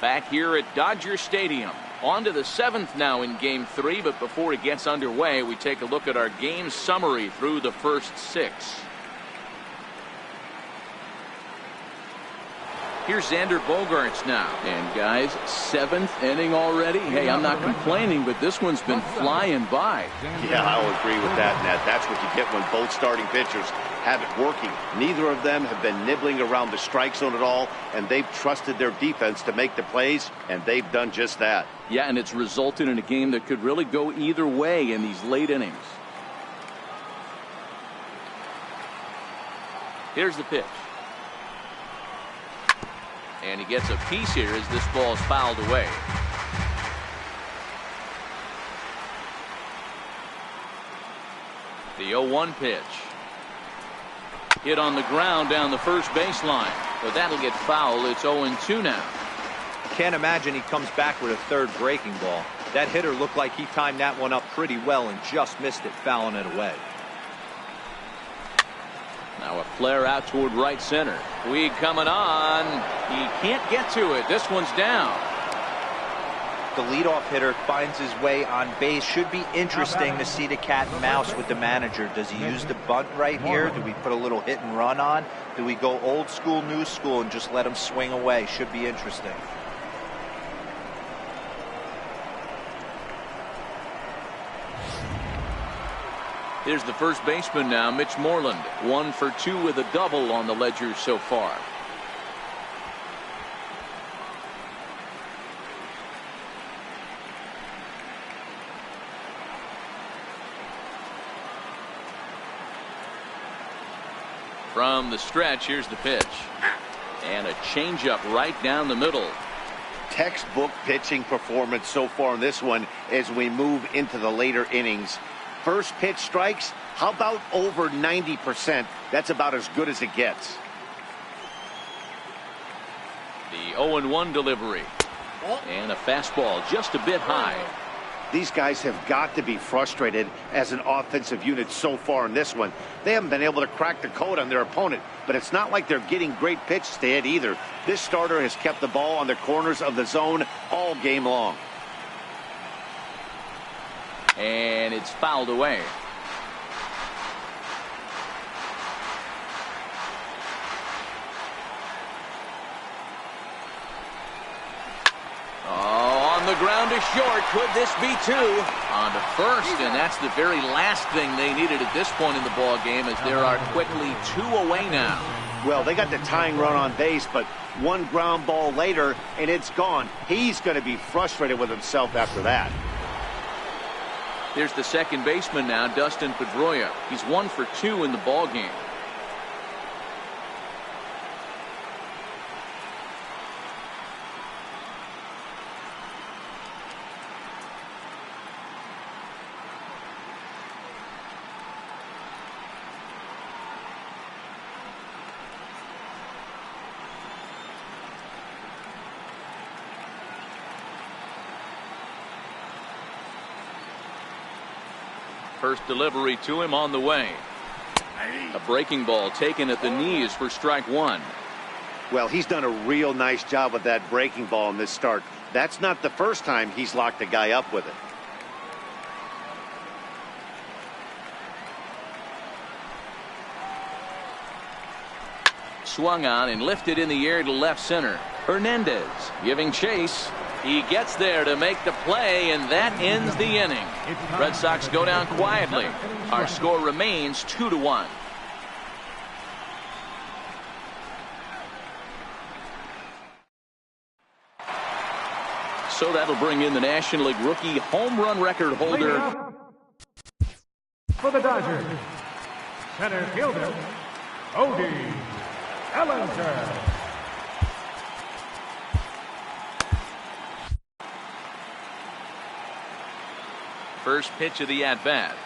Back here at Dodger Stadium. On to the 7th now in Game 3, but before it gets underway, we take a look at our game summary through the first 6. Here's Xander Bogaerts now. And guys, 7th inning already. Hey, I'm not complaining, but this one's been flying by. Yeah, I'll agree with that, Ned. That's what you get when both starting pitchers have it working. Neither of them have been nibbling around the strike zone at all, and they've trusted their defense to make the plays, and they've done just that. Yeah, and it's resulted in a game that could really go either way in these late innings. Here's the pitch. And he gets a piece here as this ball is fouled away. The 0-1 pitch. Hit on the ground down the first baseline. But that'll get foul. It's 0-2 now. I can't imagine he comes back with a third breaking ball. That hitter looked like he timed that one up pretty well and just missed it, fouling it away. Now a flare out toward right center. Weed coming on. He can't get to it. This one's down. The leadoff hitter finds his way on base. Should be interesting to see the cat and mouse with the manager. Does he use the bunt right here? Do we put a little hit and run on? Do we go old school, new school, and just let him swing away? Should be interesting. Here's the first baseman now, Mitch Moreland. 1 for 2 with a double on the ledger so far. From the stretch, here's the pitch. And a changeup right down the middle. Textbook pitching performance so far in this one as we move into the later innings. First pitch strikes, how about over 90%? That's about as good as it gets. The 0-1 delivery. And a fastball just a bit high. These guys have got to be frustrated as an offensive unit so far in this one. They haven't been able to crack the code on their opponent, but it's not like they're getting great pitches to hit either. This starter has kept the ball on the corners of the zone all game long. And it's fouled away. On the ground to short. Could this be 2? On to first, and that's the very last thing they needed at this point in the ball game, as there are quickly 2 away now. Well, they got the tying run on base, but one ground ball later, and it's gone. He's going to be frustrated with himself after that. Here's the second baseman now, Dustin Pedroia. He's 1 for 2 in the ball game. First delivery to him on the way. A breaking ball taken at the knees for strike 1. Well, he's done a real nice job with that breaking ball in this start. That's not the first time he's locked a guy up with it. Swung on and lifted in the air to left center. Hernandez giving chase. He gets there to make the play, and that ends the inning. Red Sox go down quietly. Our score remains 2-1. So that'll bring in the National League rookie home run record holder. For the Dodgers, center fielder, Cody Bellinger. First pitch of the at-bat.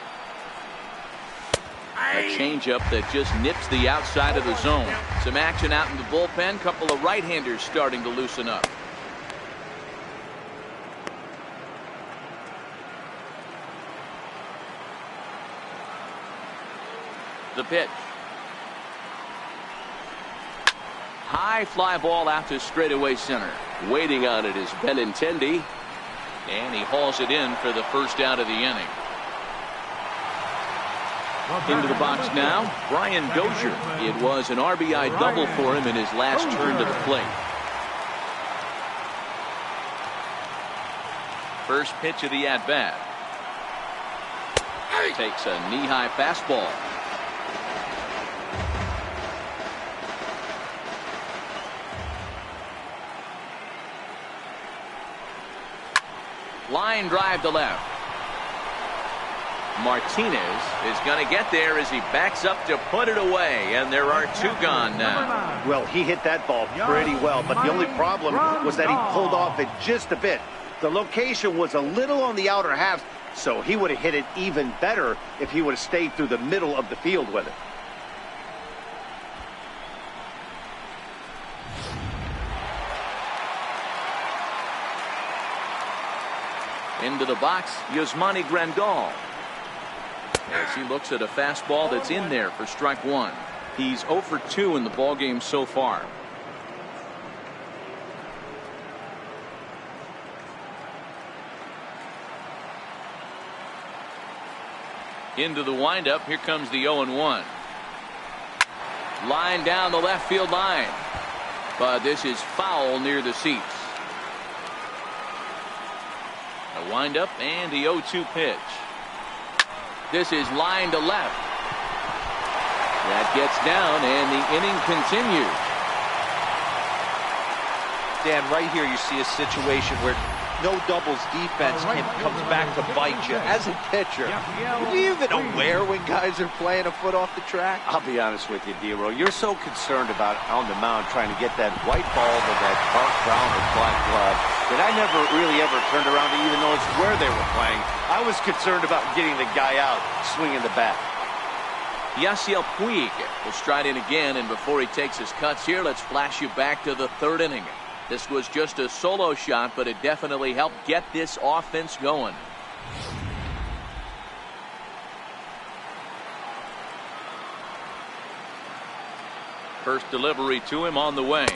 A changeup that just nips the outside of the zone. Some action out in the bullpen. Couple of right-handers starting to loosen up. The pitch. High fly ball out to straightaway center. Waiting on it is Benintendi. And he hauls it in for the first out of the inning. Into the box now, Brian Dozier. It was an RBI double for him in his last turn to the plate. First pitch of the at-bat. Takes a knee-high fastball. Line drive to left. Martinez is going to get there as he backs up to put it away, and there are two gone now. Well, he hit that ball pretty well, but the only problem was that he pulled off it just a bit. The location was a little on the outer half, so he would have hit it even better if he would have stayed through the middle of the field with it. Into the box, Yasmani Grandal. As he looks at a fastball that's in there for strike one. He's 0 for 2 in the ballgame so far. Into the windup. Here comes the 0-1. Line down the left field line. But this is foul near the seats. A windup and the 0-2 pitch. This is line to left. That gets down and the inning continues. Dan, right here you see a situation where no doubles defense comes back to bite you. As a pitcher, are you even aware when guys are playing a foot off the track? I'll be honest with you, D-Roll. You're so concerned about on the mound trying to get that white ball to that dark brown or black glove that I never really ever turned around to even notice where they were playing. I was concerned about getting the guy out swinging the bat. Yasiel Puig will stride in again, and before he takes his cuts here, let's flash you back to the third inning. This was just a solo shot, but it definitely helped get this offense going. First delivery to him on the way.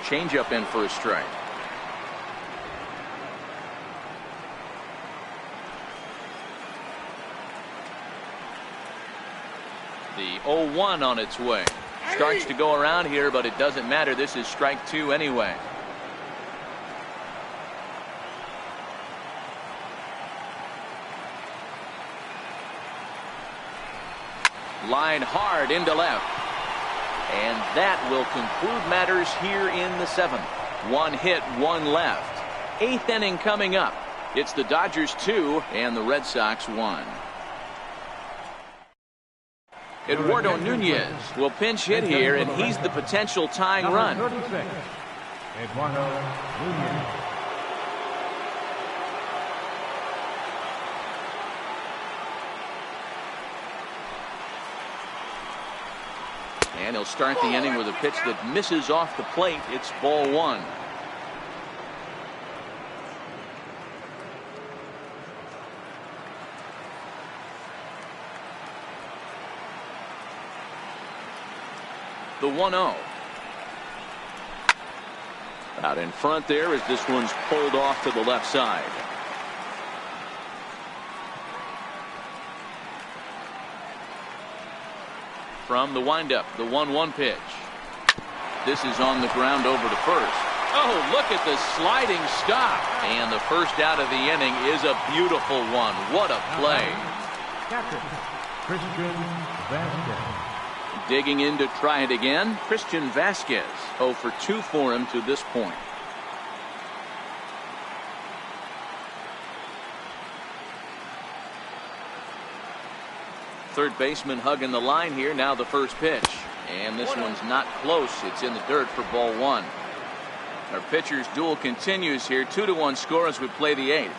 Changeup in for a strike. The 0-1 on its way. Starts to go around here, but it doesn't matter. This is strike two anyway. Line hard into left. And that will conclude matters here in the seventh. One hit, one left. Eighth inning coming up. It's the Dodgers 2 and the Red Sox 1. Eduardo Nunez will pinch hit here, and he's the potential tying run. Eduardo Nunez. And he'll start the inning with a pitch that misses off the plate. It's ball one. The 1-0. Out in front there as this one's pulled off to the left side. From the windup, the 1-1 pitch. This is on the ground over to first. Oh, look at the sliding stop. And the first out of the inning is a beautiful one. What a play. Captain Christian Vasquez. Digging in to try it again, Christian Vasquez. 0 for 2 for him to this point. Third baseman hugging the line here. Now the first pitch. And this one's not close. It's in the dirt for ball one. Our pitcher's duel continues here. 2-1 score as we play the eighth.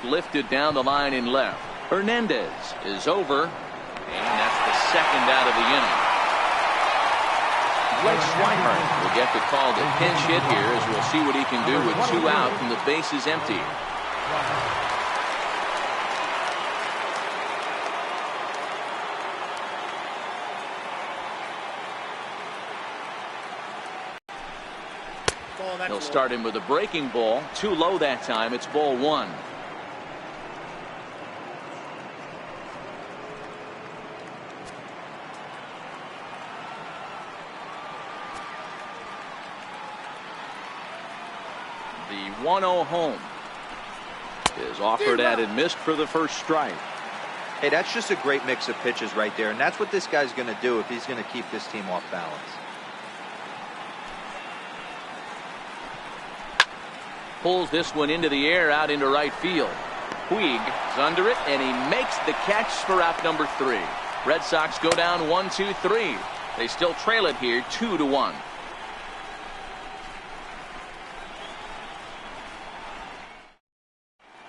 Lifted down the line in left. Hernandez is over, and that's the second out of the inning. Blake Swihart will get the call to pinch hit here as we'll see what he can do with 2 out and the base is empty. He'll start him with a breaking ball. Too low that time. It's ball one. 1-0 home. Is offered at and missed for the first strike. Hey, that's just a great mix of pitches right there, and that's what this guy's going to do if he's going to keep this team off balance. Pulls this one into the air out into right field. Puig is under it, and he makes the catch for out number 3. Red Sox go down 1-2-3. They still trail it here 2-1.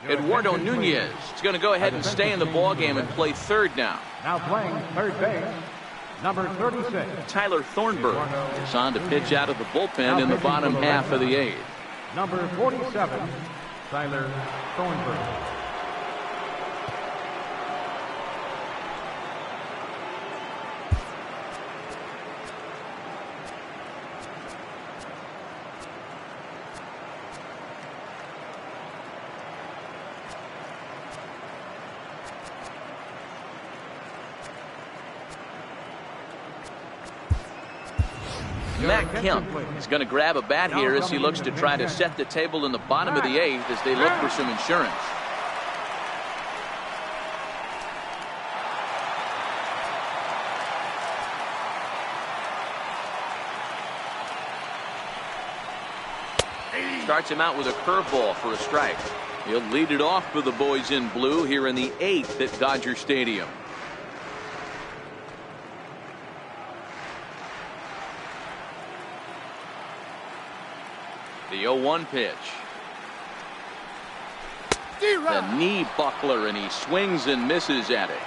Eduardo Nunez is going to go ahead and stay in the ballgame and play third now. Now playing third base, number 36. Tyler Thornburg is on to pitch out of the bullpen in the bottom half of the 8th. Number 47, Tyler Thornburg. Matt Kemp is going to grab a bat here as he looks to try to set the table in the bottom of the 8th as they look for some insurance. Starts him out with a curveball for a strike. He'll lead it off for the boys in blue here in the 8th at Dodger Stadium. The 0-1 pitch. The knee buckler, and he swings and misses at it.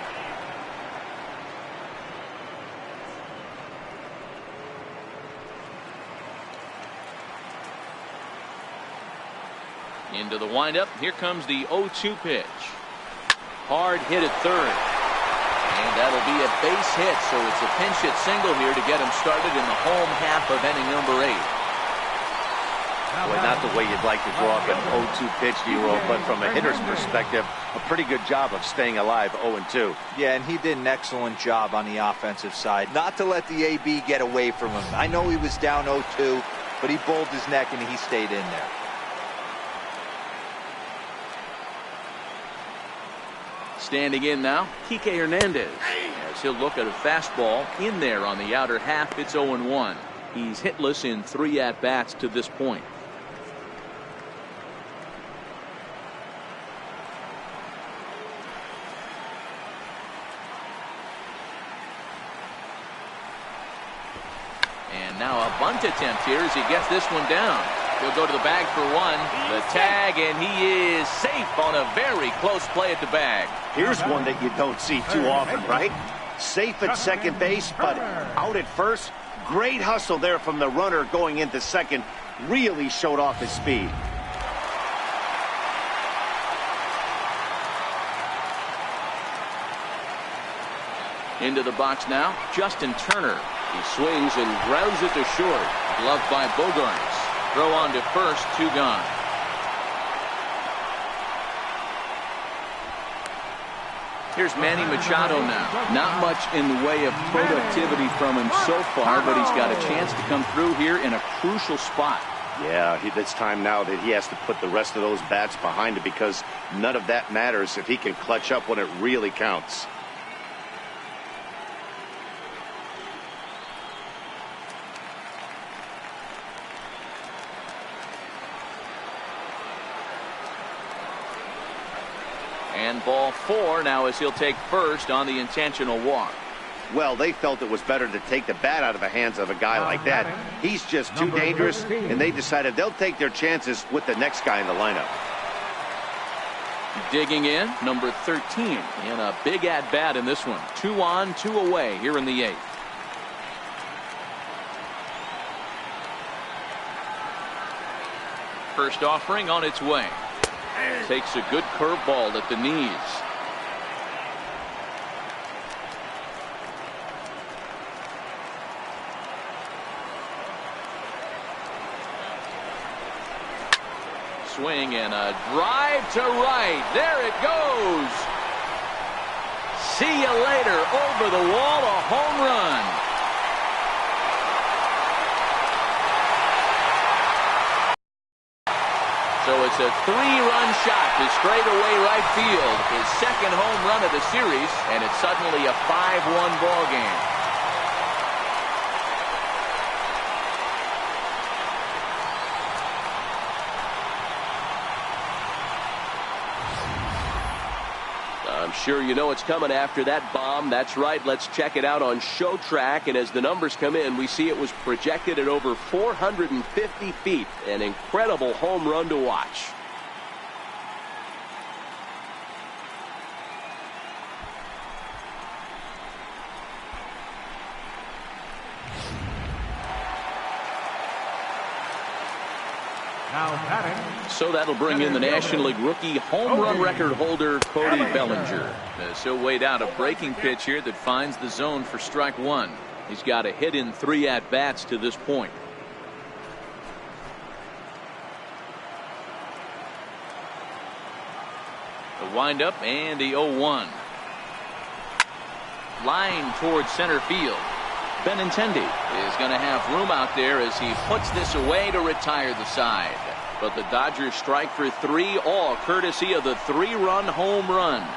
Into the windup. Here comes the 0-2 pitch. Hard hit at third. And that'll be a base hit, so it's a pinch hit single here to get him started in the home half of inning number 8. Well, not the way you'd like to draw up an 0-2 pitch, D-Roll, but from a hitter's perspective, a pretty good job of staying alive 0-2. Yeah, and he did an excellent job on the offensive side. Not to let the AB get away from him. I know he was down 0-2, but he bowled his neck and he stayed in there. Standing in now, Kike Hernandez, as he'll look at a fastball in there on the outer half. It's 0-1. He's hitless in 3 at-bats to this point. And now a bunt attempt here as he gets this one down. He'll go to the bag for one. The tag, and he is safe on a very close play at the bag. Here's one that you don't see too often, right? Safe at second base, but out at first. Great hustle there from the runner going into second. Really showed off his speed. Into the box now, Justin Turner. He swings and grounds it to short. Gloved by Bogarts. Throw on to first, 2 gone. Here's Manny Machado now. Not much in the way of productivity from him so far, but he's got a chance to come through here in a crucial spot. Yeah, it's time now that he has to put the rest of those bats behind him, because none of that matters if he can clutch up when it really counts. And ball 4 now as he'll take first on the intentional walk. Well, they felt it was better to take the bat out of the hands of a guy like that. He's just too dangerous, and they decided they'll take their chances with the next guy in the lineup. Digging in, number 13, in a big at-bat in this one. 2 on, 2 away here in the 8th. First offering on its way. Takes a good curveball at the knees. Swing and a drive to right. There it goes. See you later. Over the wall, a home run. So It's a 3-run shot to straightaway right field. His second home run of the series, and it's suddenly a 5-1 ball game. I'm sure you know it's coming after that bomb. That's right. Let's check it out on Show Track. And as the numbers come in, we see it was projected at over 450 feet. An incredible home run to watch. Now batting. So that'll bring in the National League rookie home run record holder Cody Bellinger. So weighed out a breaking pitch here that finds the zone for strike one. He's got a hit in 3 at-bats to this point. The windup and the 0-1. Line towards center field. Benintendi is going to have room out there as he puts this away to retire the side. But the Dodgers strike for 3, all courtesy of the 3-run home run.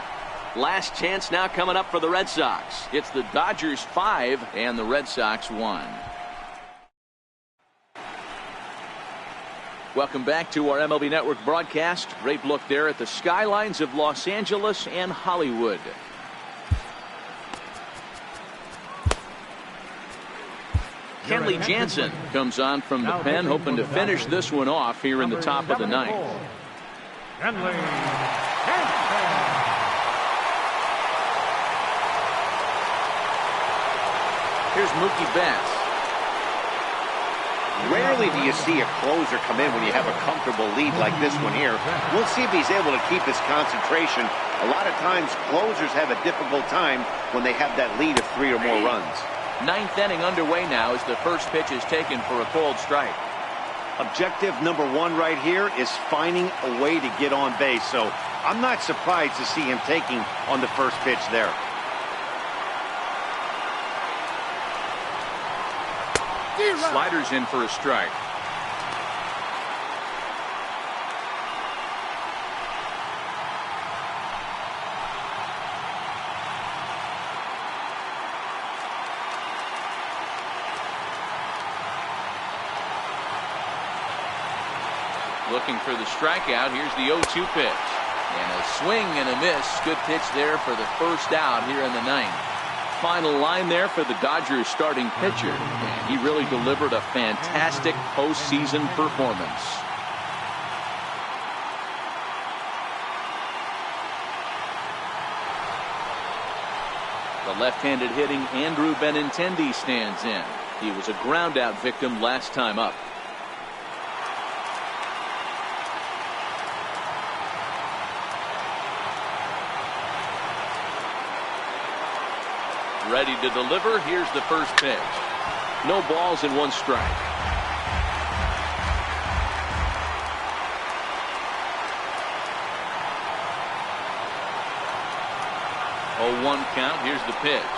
Last chance now coming up for the Red Sox. It's the Dodgers 5 and the Red Sox 1. Welcome back to our MLB Network broadcast. Great look there at the skylines of Los Angeles and Hollywood. Kenley Jansen comes on from the pen, hoping to finish this one off here in the top of the ninth. Kenley Jansen. Here's Mookie Betts. Rarely do you see a closer come in when you have a comfortable lead like this one here. We'll see if he's able to keep his concentration. A lot of times closers have a difficult time when they have that lead of 3 or more runs. 9th inning underway now as the first pitch is taken for a cold strike. Objective number 1 right here is finding a way to get on base. So I'm not surprised to see him taking on the first pitch there. Sliders in for a strike. Looking for the strikeout. Here's the 0-2 pitch. And a swing and a miss. Good pitch there for the first out here in the 9th. Final line there for the Dodgers starting pitcher. And he really delivered a fantastic postseason performance. The left-handed hitting Andrew Benintendi stands in. He was a ground-out victim last time up. Ready to deliver. Here's the first pitch. No balls and 1 strike. Oh, 1 count. Here's the pitch.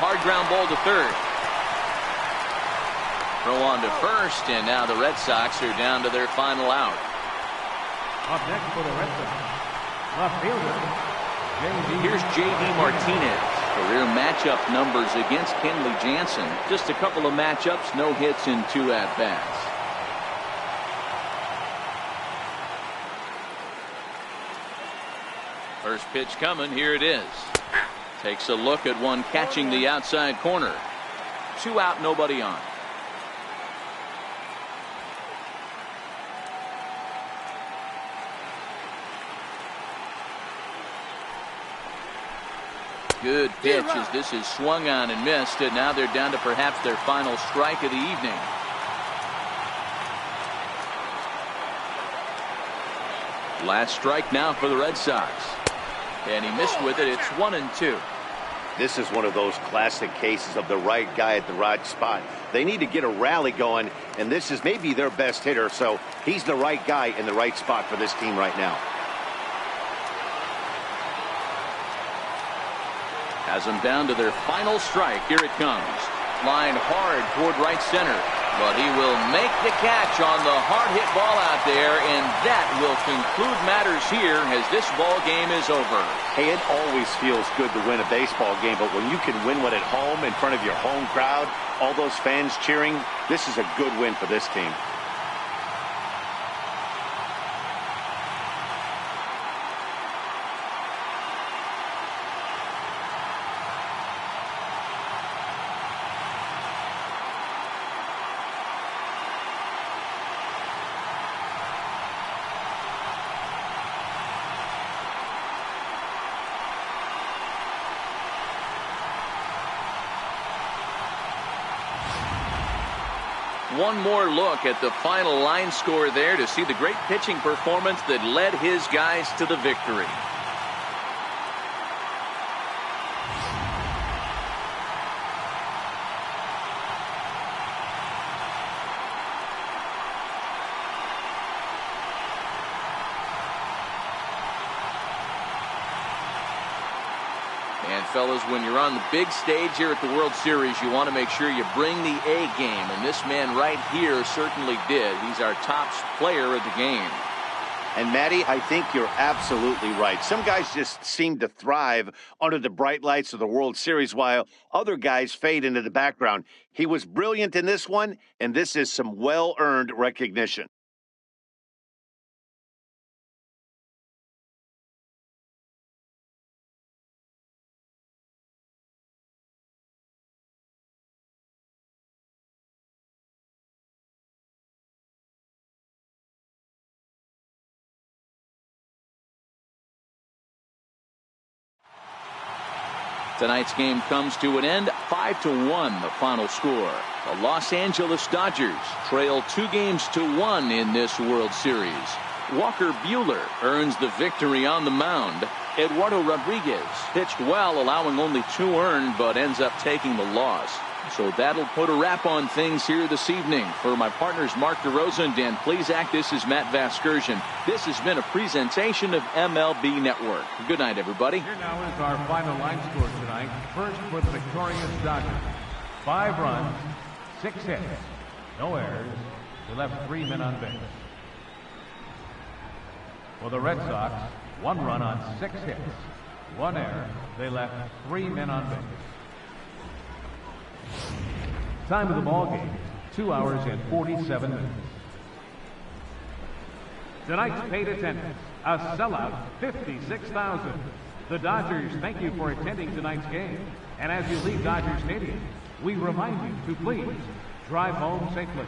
Hard ground ball to third. Throw on to first, and now the Red Sox are down to their final out. Up next for the Red Sox, left fielder Here's J.D. Martinez. Career matchup numbers against Kenley Jansen. Just a couple of matchups, no hits in 2 at-bats. First pitch coming. Here it is. Takes a look at one catching the outside corner. 2 out, nobody on. Good pitch as this is swung on and missed, and now they're down to perhaps their final strike of the evening. Last strike now for the Red Sox. And he missed with it. It's 1-2. This is one of those classic cases of the right guy at the right spot. They need to get a rally going, and this is maybe their best hitter, so he's the right guy in the right spot for this team right now. Has them down to their final strike. Here it comes. Line hard toward right center. But he will make the catch on the hard-hit ball out there, and that will conclude matters here as this ball game is over. Hey, it always feels good to win a baseball game, but when you can win one at home in front of your home crowd, all those fans cheering, this is a good win for this team. One more look at the final line score there to see the great pitching performance that led his guys to the victory. And fellas, when you're on the big stage here at the World Series, you want to make sure you bring the A game, and this man right here certainly did. He's our top player of the game. And Matty, I think you're absolutely right. Some guys just seem to thrive under the bright lights of the World Series while other guys fade into the background. He was brilliant in this one, and this is some well-earned recognition. Tonight's game comes to an end, 5-1 the final score. The Los Angeles Dodgers trail 2-1 in this World Series. Walker Buehler earns the victory on the mound. Eduardo Rodriguez pitched well, allowing only 2 earned, but ends up taking the loss. So that'll put a wrap on things here this evening. For my partners Mark DeRosa and Dan Plesac, this is Matt Vasgersian. This has been a presentation of MLB Network. Good night, everybody. Here now is our final line score tonight. First for the victorious Dodgers. 5 runs, 6 hits, no errors. They left 3 men on base. For the Red Sox, 1 run on 6 hits, 1 error. They left 3 men on base. Time of the ball game, 2 hours and 47 minutes. Tonight's paid attendance, a sellout 56,000. The Dodgers thank you for attending tonight's game. And as you leave Dodger Stadium, we remind you to please drive home safely.